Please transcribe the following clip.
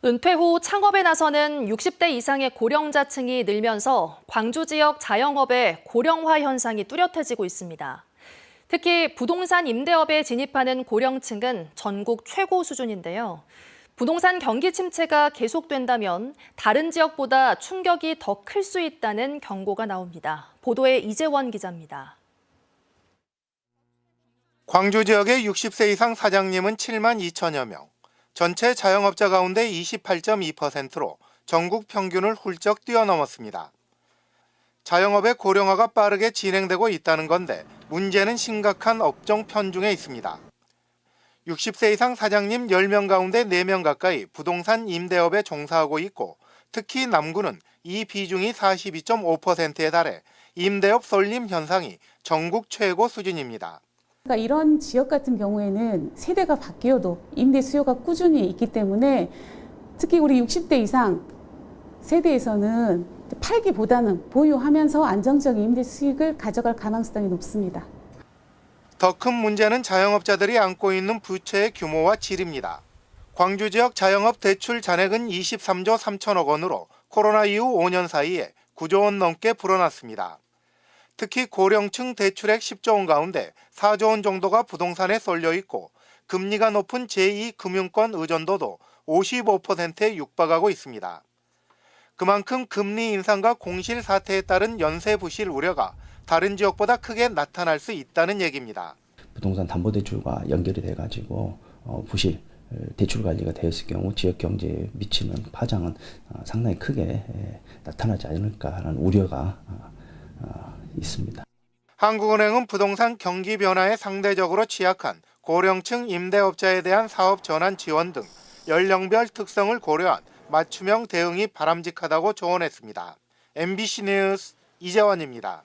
은퇴 후 창업에 나서는 60대 이상의 고령자층이 늘면서 광주 지역 자영업의 고령화 현상이 뚜렷해지고 있습니다. 특히 부동산 임대업에 진입하는 고령층은 전국 최고 수준인데요. 부동산 경기 침체가 계속된다면 다른 지역보다 충격이 더 클 수 있다는 경고가 나옵니다. 보도에 이재원 기자입니다. 광주 지역의 60세 이상 사장님은 7만 2천여 명, 전체 자영업자 가운데 28.2%로 전국 평균을 훌쩍 뛰어넘었습니다. 자영업의 고령화가 빠르게 진행되고 있다는 건데 문제는 심각한 업종 편중에 있습니다. 60세 이상 사장님 10명 가운데 4명 가까이 부동산 임대업에 종사하고 있고 특히 남구는 이 비중이 42.5%에 달해 임대업 쏠림 현상이 전국 최고 수준입니다. 그러니까 이런 지역 같은 경우에는 세대가 바뀌어도 임대 수요가 꾸준히 있기 때문에 특히 우리 60대 이상 세대에서는 팔기보다는 보유하면서 안정적인 임대 수익을 가져갈 가능성이 높습니다. 더 큰 문제는 자영업자들이 안고 있는 부채의 규모와 질입니다. 광주 지역 자영업 대출 잔액은 23조 3천억 원으로 코로나 이후 5년 사이에 9조 원 넘게 불어났습니다. 특히 고령층 대출액 10조 원 가운데 4조 원 정도가 부동산에 쏠려 있고 금리가 높은 제2금융권 의존도도 55%에 육박하고 있습니다. 그만큼 금리 인상과 공실 사태에 따른 연쇄 부실 우려가 다른 지역보다 크게 나타날 수 있다는 얘기입니다. 부동산 담보대출과 연결이 돼가지고 부실 대출 관리가 되었을 경우 지역 경제에 미치는 파장은 상당히 크게 나타나지 않을까라는 우려가 있습니다. 한국은행은 부동산 경기 변화에 상대적으로 취약한 고령층 임대업자에 대한 사업 전환 지원 등 연령별 특성을 고려한 맞춤형 대응이 바람직하다고 조언했습니다. MBC 뉴스 이재원입니다.